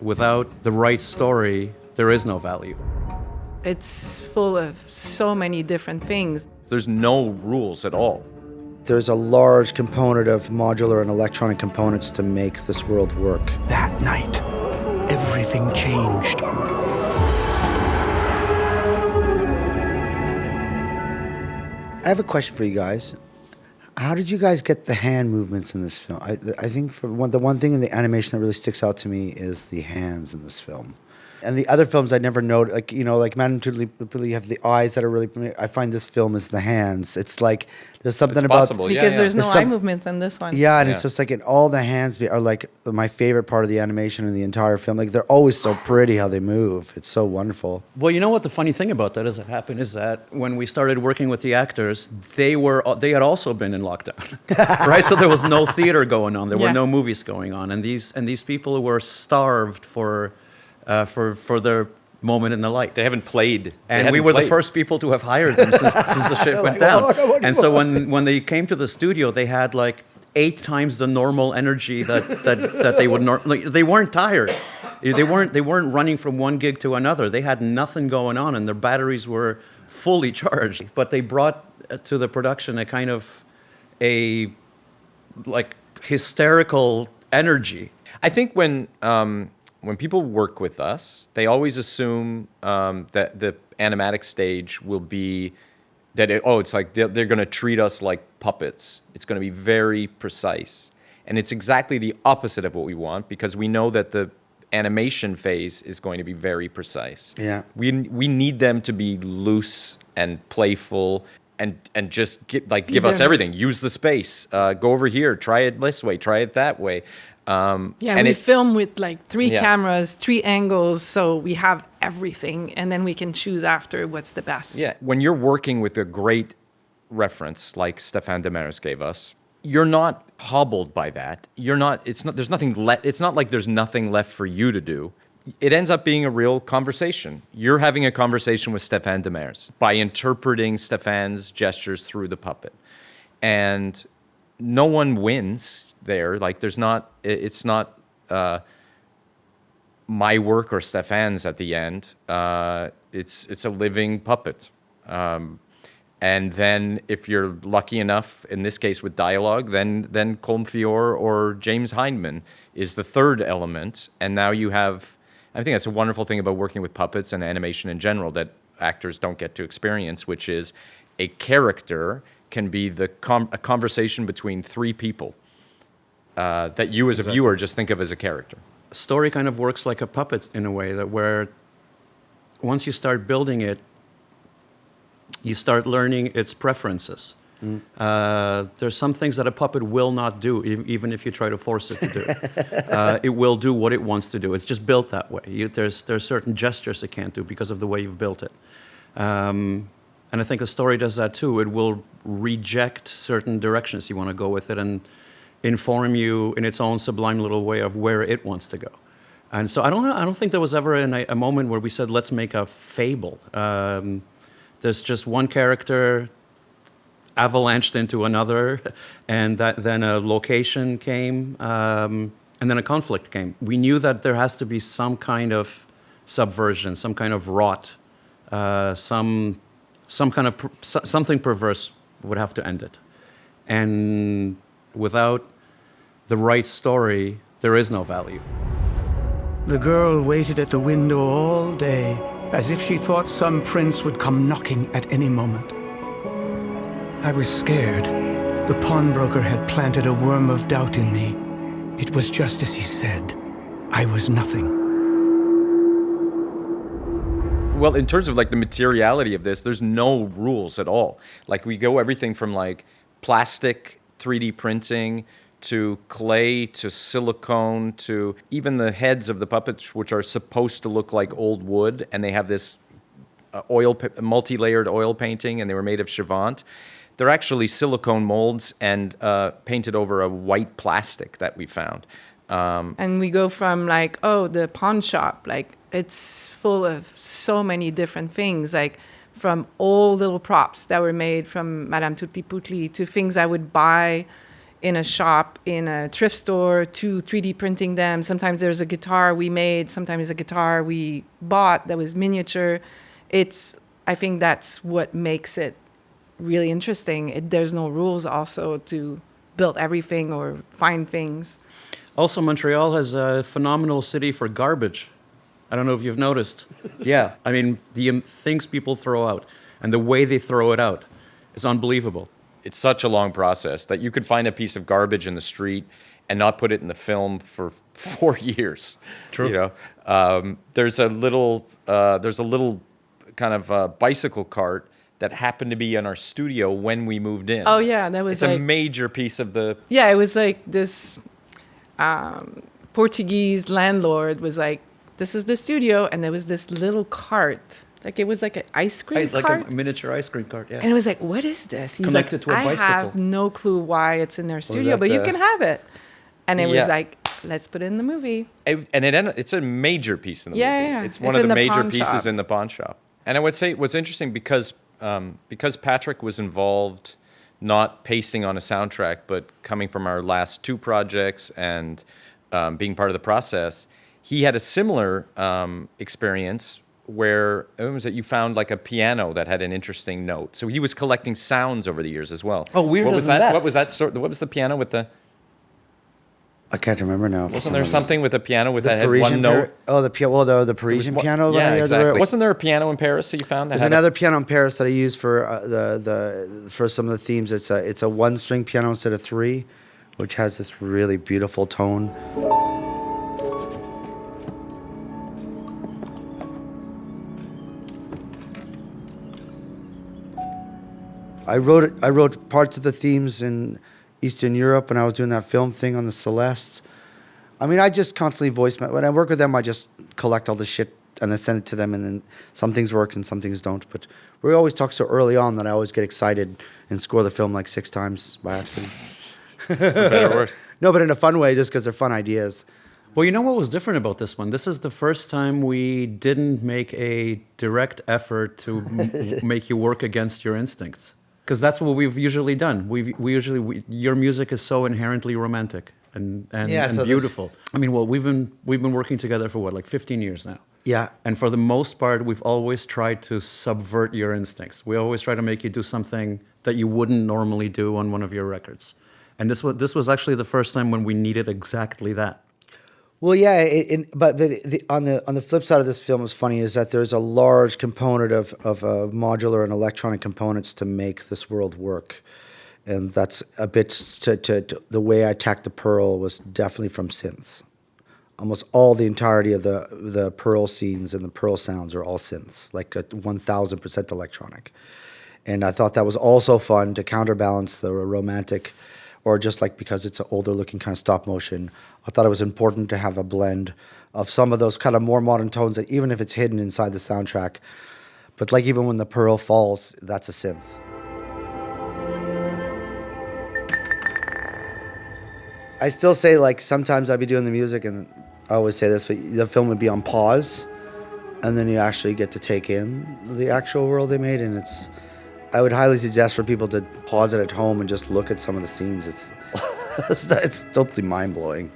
Without the right story, there is no value. It's full of so many different things. There's no rules at all. There's a large component of modular and electronic components to make this world work. That night, everything changed. I have a question for you guys. How did you guys get the hand movements in this film? I think the one thing in the animation that really sticks out to me is the hands in this film. And the other films I never noted, like Madame Tutti, you have the eyes that are really. I find this film is the hands. It's like there's something about possible, Because there's no There's eye movements in this one. yeah, and Yeah. it's just like all the hands are like my favorite part of the animation in the entire film. Like they're always so pretty how they move. It's so wonderful. Well, you know what the funny thing about that is that happened is that when we started working with the actors, they had also been in lockdown, right? So there was no theater going on, there were Yeah. no movies going on, and these people were starved for their moment in the light. They haven't played. They And we hadn't were the played. first people to have hired them since the shit went down. And so when they came to the studio, they had like 8 times the normal energy that they would normally. They weren't tired. They weren't running from one gig to another. They had nothing going on, and their batteries were fully charged. But they brought to the production a kind of a like hysterical energy. I think when people work with us, they always assume that the animatic stage will be that it's like they're going to treat us like puppets. It's going to be very precise, and it's exactly the opposite of what we want because we know that the animation phase is going to be very precise. Yeah. we need them to be loose and playful. And just give us everything. Use the space. Go over here. Try it this way. Try it that way. Yeah, and we film with like 3 Yeah. cameras, 3 angles, so we have everything, and then we can choose after what's the best. Yeah, when you're working with a great reference like Stéphane Demers gave us, you're not hobbled by that. You're not. It's not. There's nothing left. It's not like there's nothing left for you to do. It ends up being a real conversation. You're having a conversation with Stéphane Demers by interpreting Stéphane's gestures through the puppet, and no one wins there. Like there's not. It's not my work or Stéphane's at the end. It's a living puppet. And then if you're lucky enough, in this case with dialogue, then Colmfior or James Hindman is the third element. And now you have, I think that's a wonderful thing about working with puppets and animation in general that actors don't get to experience, which is a character can be a conversation between 3 people that you as a viewer just think of as a character. A story kind of works like a puppet in a way that where once you start building it, you start learning its preferences. There's some things that a puppet will not do, even if you try to force it to do. It will do what it wants to do. It's just built that way. There's certain gestures it can't do because of the way you've built it. And I think a story does that too. It will reject certain directions you want to go with it and inform you in its own sublime little way of where it wants to go. And so I don't think there was ever a moment where we said, let's make a fable. There's just one character avalanched into another, and then a location came, and then a conflict came. We knew that there has to be some kind of subversion, some kind of rot, some kind of something perverse would have to end it. And without the right story, there is no value. The girl waited at the window all day, as if she thought some prince would come knocking at any moment. I was scared. The pawnbroker had planted a worm of doubt in me. It was just as he said. I was nothing. Well, in terms of like the materiality of this, there's no rules at all. Like we go everything from like plastic 3D printing to clay to silicone to even the heads of the puppets, which are supposed to look like old wood, and they have this multi-layered oil painting, and they were made of Chivant. They're actually silicone molds and painted over a white plastic that we found. And we go from like, the pawn shop, like it's full of so many different things, like from old little props that were made from Madame Tutti to things I would buy in a shop, in a thrift store, to 3D printing them. Sometimes there's a guitar we made, sometimes a guitar we bought that was miniature. I think that's what makes it really interesting. There's no rules also to build everything or find things. Also, Montreal has a phenomenal city for garbage. I don't know if you've noticed. Yeah, I mean, the things people throw out and the way they throw it out is unbelievable. It's such a long process that you could find a piece of garbage in the street and not put it in the film for 4 years. True. You know, there's a little kind of bicycle cart that happened to be in our studio when we moved in. Oh yeah, that was It's like a major piece of the. yeah, it was like this Portuguese landlord was like, this is the studio, and there was this little cart. Like it was like an ice cream Like cart. a miniature ice cream cart, yeah. And it was like, what is this? He's Connected to a I bicycle. have no clue why it's in their studio, that but you the- can have it. And it Yeah. was like, let's put it in the movie. It's a major piece in the Yeah, movie. yeah. It's one It's of in the the major pawn pieces shop. in the pawn shop. And I would say what's interesting because Patrick was involved, not pasting on a soundtrack, but coming from our last 2 projects and being part of the process, he had a similar experience where it was that you found like a piano that had an interesting note. So he was collecting sounds over the years as well. Oh, weirder what was than that. What was that sort? What was the piano with the? I can't remember now. Wasn't there something with the piano with The that had Parisian one note? the There Parisian was one- piano. Yeah, exactly. Like, Wasn't there a piano in Paris that you found? That there's had another piano in Paris that I use for for some of the themes. It's a 1-string piano instead of 3, which has this really beautiful tone. I wrote parts of the themes in Eastern Europe when I was doing that film thing on the Celeste. I mean, I just constantly when I work with them, I just collect all the shit and I send it to them, and then some things work and some things don't. But we always talk so early on that I always get excited and score the film like 6 times by accident. For better or worse. No, but in a fun way, just because they're fun ideas. Well, you know what was different about this one? This is the first time we didn't make a direct effort to make you work against your instincts. Because that's what we've usually done. Your music is so inherently romantic and beautiful. I mean, well, we've been working together for like 15 years now. Yeah. And for the most part, we've always tried to subvert your instincts. We always try to make you do something that you wouldn't normally do on one of your records. And this was actually the first time when we needed exactly that. Well, yeah, but on the flip side of this film, what's funny is that there's a large component of modular and electronic components to make this world work, and that's a bit to the way I attacked the Pearl was definitely from synths. Almost all the entirety of the Pearl scenes and the Pearl sounds are all synths, like 1,000% electronic, and I thought that was also fun to counterbalance the romantic, or just like because it's an older looking kind of stop motion. I thought it was important to have a blend of some of those kind of more modern tones that even if it's hidden inside the soundtrack, but like even when the Pearl falls, that's a synth. I still say, like, sometimes I'd be doing the music and I always say this, but the film would be on pause and then you actually get to take in the actual world they made, and I would highly suggest for people to pause it at home and just look at some of the scenes. It's totally mind-blowing.